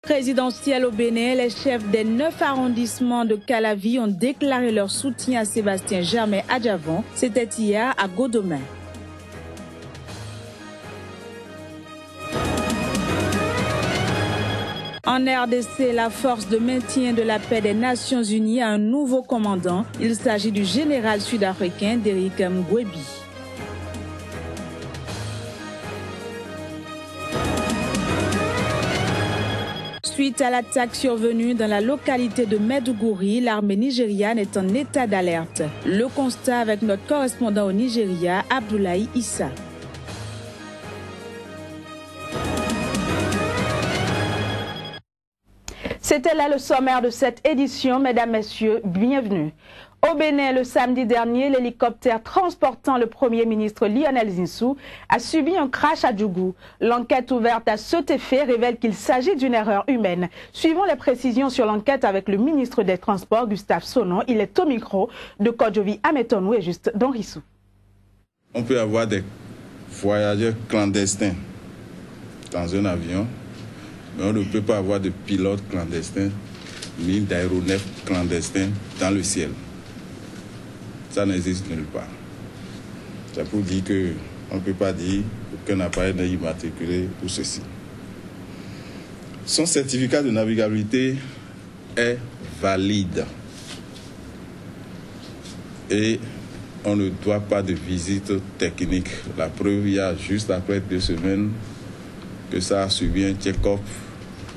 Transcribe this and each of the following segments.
Présidentielle au Bénin, les chefs des 9 arrondissements de Calavi ont déclaré leur soutien à Sébastien Germain Adjavon. C'était hier à Godomè. En RDC, la force de maintien de la paix des Nations Unies a un nouveau commandant. Il s'agit du général sud-africain Derrick Mgwebi. Suite à l'attaque survenue dans la localité de Maiduguri, l'armée nigériane est en état d'alerte. Le constat avec notre correspondant au Nigeria, Abdoulaye Issa. C'était là le sommaire de cette édition. Mesdames, Messieurs, bienvenue. Au Bénin, le samedi dernier, l'hélicoptère transportant le Premier ministre Lionel Zinsou a subi un crash à Djougou. L'enquête ouverte à cet effet révèle qu'il s'agit d'une erreur humaine. Suivons les précisions sur l'enquête avec le ministre des Transports, Gustave Sonon. Il est au micro de Kodjovi Ametonou et Juste Donrissou. On peut avoir des voyageurs clandestins dans un avion, mais on ne peut pas avoir de pilotes clandestins ni d'aéronefs clandestins dans le ciel. Ça n'existe nulle part. C'est pour dire qu'on ne peut pas dire qu'un appareil n'est immatriculé pour ceci. Son certificat de navigabilité est valide. Et on ne doit pas de visite technique. La preuve, il y a juste après 2 semaines que ça a subi un check-up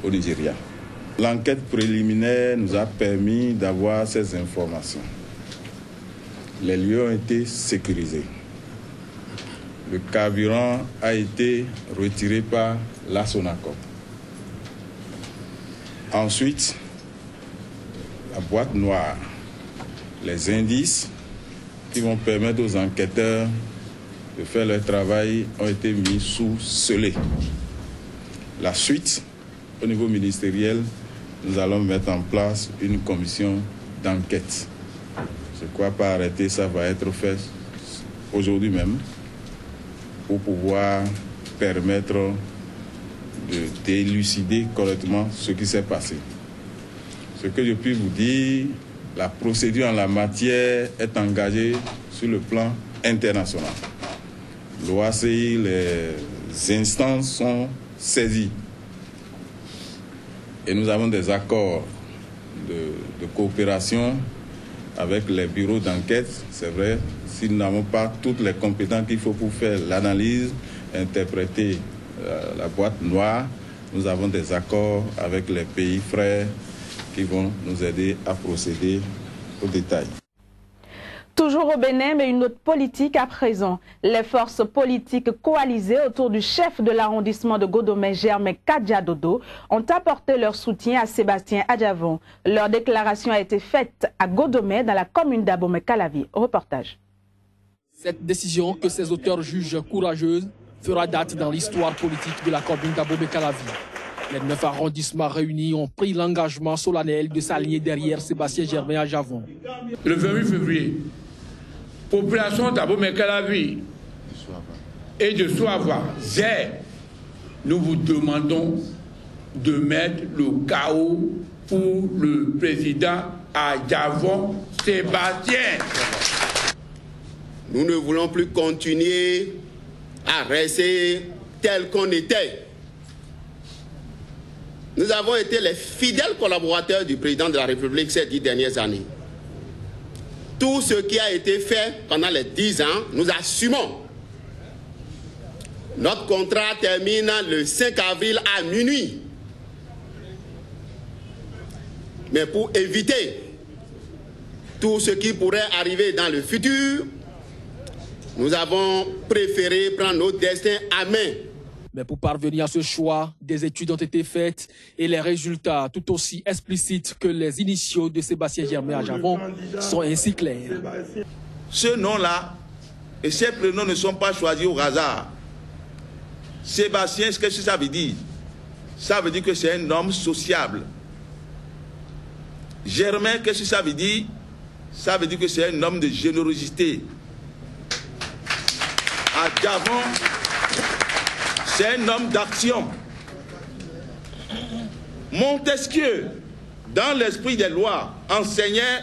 au Nigeria. L'enquête préliminaire nous a permis d'avoir ces informations. Les lieux ont été sécurisés. Le carburant a été retiré par la Sonacop. Ensuite, la boîte noire, les indices qui vont permettre aux enquêteurs de faire leur travail ont été mis sous scellé. La suite, au niveau ministériel, nous allons mettre en place une commission d'enquête. Je crois par arrêté, ça va être fait aujourd'hui même pour pouvoir permettre de d'élucider correctement ce qui s'est passé. Ce que je puis vous dire, la procédure en la matière est engagée sur le plan international. L'OACI, les instances sont saisies. Et nous avons des accords de coopération avec les bureaux d'enquête. C'est vrai, si nous n'avons pas toutes les compétences qu'il faut pour faire l'analyse, interpréter la boîte noire, nous avons des accords avec les pays frères qui vont nous aider à procéder au détail. Toujours au Bénin, mais une autre politique à présent. Les forces politiques coalisées autour du chef de l'arrondissement de Godomè, Germain Kadjadodo, ont apporté leur soutien à Sébastien Adjavon. Leur déclaration a été faite à Godomè, dans la commune d'Abomey-Calavi. Reportage. Cette décision, que ses auteurs jugent courageuse, fera date dans l'histoire politique de la commune d'Abomey-Calavi. Les 9 arrondissements réunis ont pris l'engagement solennel de s'aligner derrière Sébastien Germain Adjavon. Le 28 février, population d'Abomey-Calavi et de Soava, nous vous demandons de mettre le chaos pour le président Adjavon Sébastien. Nous ne voulons plus continuer à rester tel qu'on était. Nous avons été les fidèles collaborateurs du président de la République ces 10 dernières années. Tout ce qui a été fait pendant les 10 ans, nous assumons. Notre contrat termine le 5 avril à minuit. Mais pour éviter tout ce qui pourrait arriver dans le futur, nous avons préféré prendre notre destin à main. Mais pour parvenir à ce choix, des études ont été faites et les résultats, tout aussi explicites que les initiaux de Sébastien Germain Adjavon, sont ainsi clairs. Ce nom-là et ces prénoms ne sont pas choisis au hasard. Sébastien, qu'est-ce que ça veut dire? Ça veut dire que c'est un homme sociable. Germain, qu'est-ce que ça veut dire? Ça veut dire que c'est un homme de générosité. Adjavon, c'est un homme d'action. Montesquieu, dans l'esprit des lois, enseignait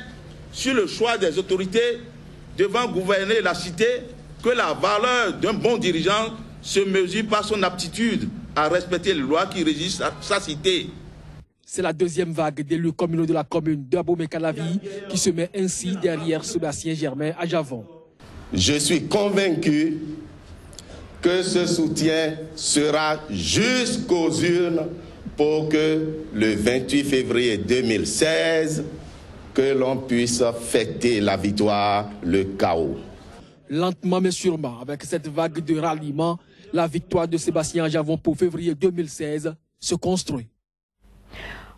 sur le choix des autorités devant gouverner la cité que la valeur d'un bon dirigeant se mesure par son aptitude à respecter les lois qui régissent sa cité. C'est la deuxième vague d'élus communaux de la commune d'Abomey-Calavi qui se met ainsi derrière Sébastien Germain à Javon. Je suis convaincu que ce soutien sera jusqu'aux urnes pour que le 28 février 2016, que l'on puisse fêter la victoire, le chaos. Lentement mais sûrement, avec cette vague de ralliement, la victoire de Sébastien à Javon pour février 2016 se construit.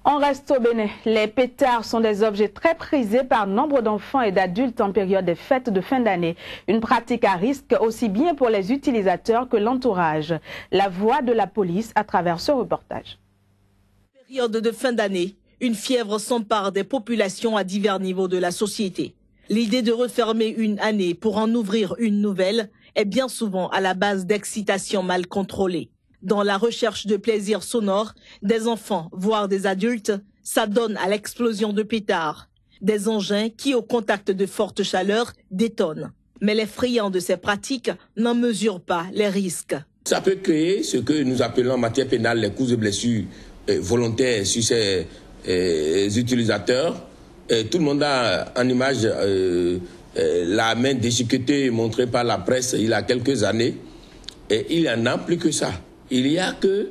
On reste au Bénin. Les pétards sont des objets très prisés par nombre d'enfants et d'adultes en période des fêtes de fin d'année. Une pratique à risque aussi bien pour les utilisateurs que l'entourage. La voix de la police à travers ce reportage. Période de fin d'année, une fièvre s'empare des populations à divers niveaux de la société. L'idée de refermer une année pour en ouvrir une nouvelle est bien souvent à la base d'excitations mal contrôlées. Dans la recherche de plaisir sonore, des enfants, voire des adultes, s'adonnent à l'explosion de pétards. Des engins qui, au contact de forte chaleur, détonnent. Mais les friands de ces pratiques n'en mesurent pas les risques. Ça peut créer ce que nous appelons en matière pénale les causes de blessures volontaires sur ces utilisateurs. Tout le monde a en image la main déchiquetée montrée par la presse il y a quelques années. Et il y en a plus que ça. Il y a que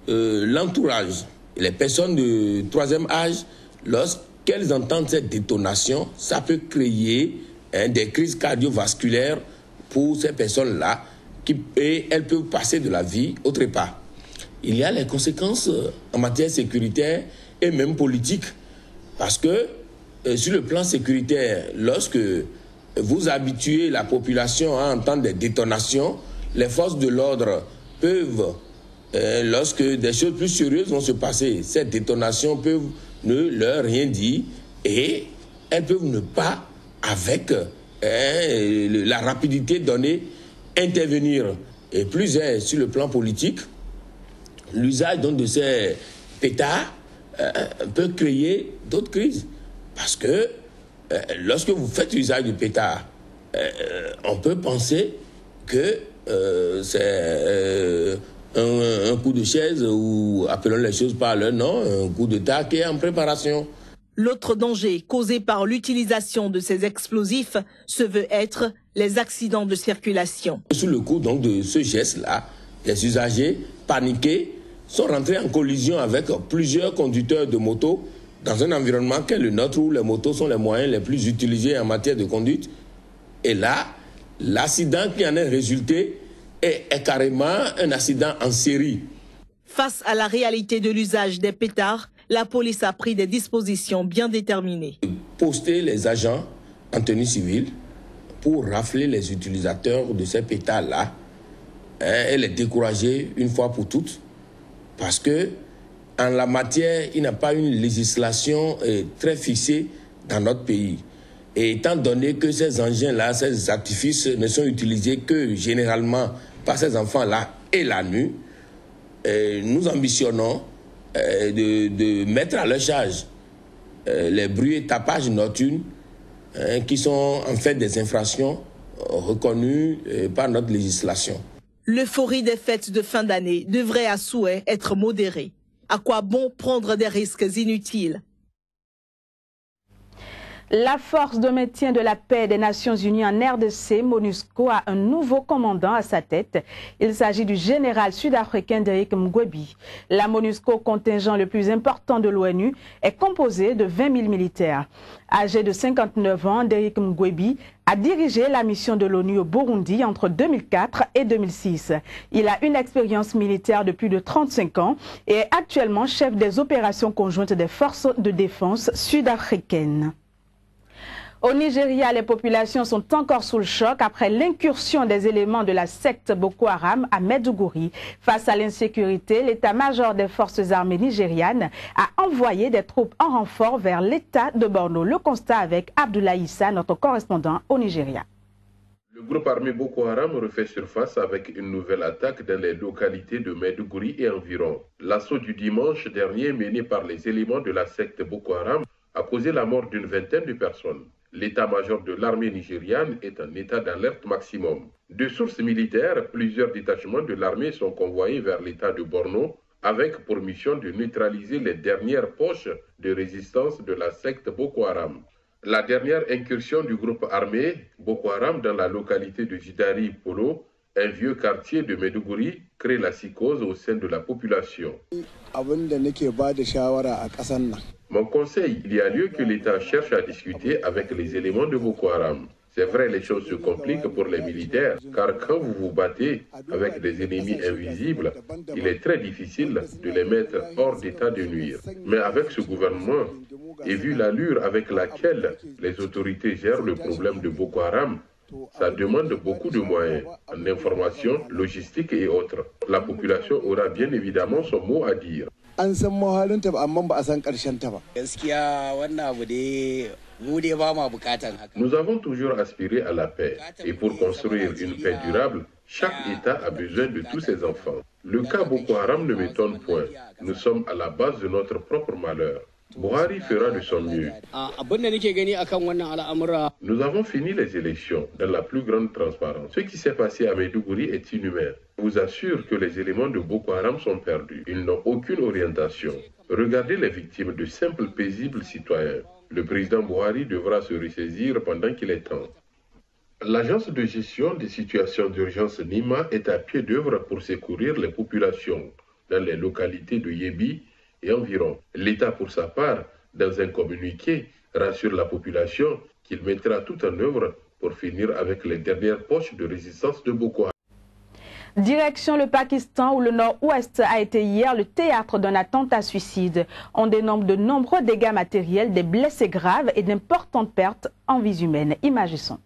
l'entourage, les personnes de troisième âge, lorsqu'elles entendent cette détonation, ça peut créer des crises cardiovasculaires pour ces personnes-là et elles peuvent passer de la vie autre part. Il y a les conséquences en matière sécuritaire et même politique. Parce que sur le plan sécuritaire, lorsque vous habituez la population à entendre des détonations, les forces de l'ordre peuvent, lorsque des choses plus sérieuses vont se passer, cette détonation peuvent ne leur rien dire et elles peuvent ne pas, avec la rapidité donnée, intervenir. Et plus sur le plan politique, l'usage donc de ces pétards peut créer d'autres crises. Parce que lorsque vous faites usage du pétard, on peut penser que c'est un coup de chaise ou, appelons les choses par leur nom, un coup de tac qui est en préparation. L'autre danger causé par l'utilisation de ces explosifs se veut être les accidents de circulation. Sous le coup donc de ce geste-là, les usagers paniqués sont rentrés en collision avec plusieurs conducteurs de motos dans un environnement qu'est le nôtre où les motos sont les moyens les plus utilisés en matière de conduite. Et là, l'accident qui en est résulté est carrément un accident en série. Face à la réalité de l'usage des pétards, la police a pris des dispositions bien déterminées. Poster les agents en tenue civile pour rafler les utilisateurs de ces pétards-là et les décourager une fois pour toutes. Parce que en la matière, il n'y a pas une législation très fixée dans notre pays. Et étant donné que ces engins-là, ces artifices ne sont utilisés que généralement par ces enfants-là et la nuit, nous ambitionnons de mettre à leur charge les bruits et tapages nocturnes qui sont en fait des infractions reconnues par notre législation. L'euphorie des fêtes de fin d'année devrait à souhait être modérée. À quoi bon prendre des risques inutiles? La force de maintien de la paix des Nations Unies en RDC, MONUSCO, a un nouveau commandant à sa tête. Il s'agit du général sud-africain Derek Mgwebi. La MONUSCO, contingent le plus important de l'ONU, est composée de 20 000 militaires. Âgé de 59 ans, Derek Mgwebi a dirigé la mission de l'ONU au Burundi entre 2004 et 2006. Il a une expérience militaire de plus de 35 ans et est actuellement chef des opérations conjointes des forces de défense sud-africaines. Au Nigeria, les populations sont encore sous le choc après l'incursion des éléments de la secte Boko Haram à Maiduguri. Face à l'insécurité, l'état-major des forces armées nigérianes a envoyé des troupes en renfort vers l'état de Borno. Le constat avec Abdoulaye Issa, notre correspondant au Nigeria. Le groupe armé Boko Haram refait surface avec une nouvelle attaque dans les localités de Maiduguri et environ. L'assaut du dimanche dernier mené par les éléments de la secte Boko Haram a causé la mort d'une vingtaine de personnes. L'état-major de l'armée nigériane est en état d'alerte maximum. De sources militaires, plusieurs détachements de l'armée sont convoyés vers l'état de Borno avec pour mission de neutraliser les dernières poches de résistance de la secte Boko Haram. La dernière incursion du groupe armé Boko Haram dans la localité de Jidari Polo, un vieux quartier de Maiduguri, crée la psychose au sein de la population. Mon conseil, il y a lieu que l'État cherche à discuter avec les éléments de Boko Haram. C'est vrai, les choses se compliquent pour les militaires, car quand vous vous battez avec des ennemis invisibles, il est très difficile de les mettre hors d'état de nuire. Mais avec ce gouvernement, et vu l'allure avec laquelle les autorités gèrent le problème de Boko Haram, ça demande beaucoup de moyens, en information, logistique et autres. La population aura bien évidemment son mot à dire. Nous avons toujours aspiré à la paix. Et pour construire une paix durable, chaque État a besoin de tous ses enfants. Le cas Boko Haram ne m'étonne point. Nous sommes à la base de notre propre malheur. Buhari fera de son mieux. Nous avons fini les élections dans la plus grande transparence. Ce qui s'est passé à Maiduguri est inhumain. Je vous assure que les éléments de Boko Haram sont perdus. Ils n'ont aucune orientation. Regardez les victimes de simples paisibles citoyens. Le président Buhari devra se ressaisir pendant qu'il est temps. L'agence de gestion des situations d'urgence NIMA est à pied d'œuvre pour secourir les populations dans les localités de Yébi et environ. L'État, pour sa part, dans un communiqué, rassure la population qu'il mettra tout en œuvre pour finir avec les dernières poches de résistance de Boko Haram. Direction le Pakistan où le nord-ouest a été hier le théâtre d'un attentat suicide. On dénombre de nombreux dégâts matériels, des blessés graves et d'importantes pertes en vies humaines. Imaginons.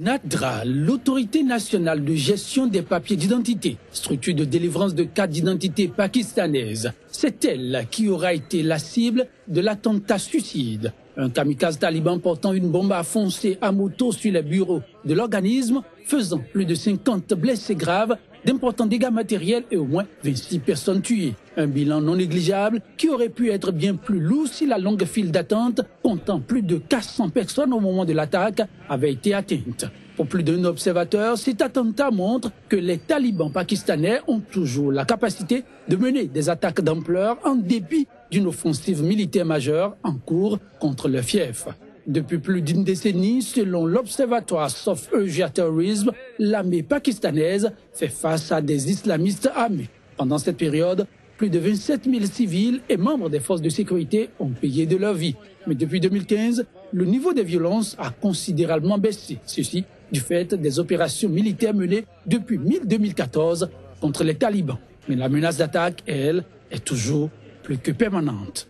NADRA, l'autorité nationale de gestion des papiers d'identité, structure de délivrance de cartes d'identité pakistanaise, c'est elle qui aura été la cible de l'attentat suicide. Un kamikaze taliban portant une bombe a foncé à moto sur les bureaux de l'organisme, faisant plus de 50 blessés graves, d'importants dégâts matériels et au moins 26 personnes tuées. Un bilan non négligeable qui aurait pu être bien plus lourd si la longue file d'attente, comptant plus de 400 personnes au moment de l'attaque, avait été atteinte. Pour plus d'un observateur, cet attentat montre que les talibans pakistanais ont toujours la capacité de mener des attaques d'ampleur en dépit d'une offensive militaire majeure en cours contre le fief. Depuis plus d'une décennie, selon l'Observatoire Soft Asia Terrorism, l'armée pakistanaise fait face à des islamistes armés. Pendant cette période, plus de 27 000 civils et membres des forces de sécurité ont payé de leur vie. Mais depuis 2015, le niveau des violences a considérablement baissé. Ceci du fait des opérations militaires menées depuis 2014 contre les talibans. Mais la menace d'attaque, elle, est toujours plus que permanente.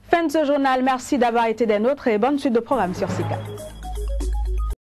Fin de ce journal, merci d'avoir été des nôtres et bonne suite de programme sur SICA.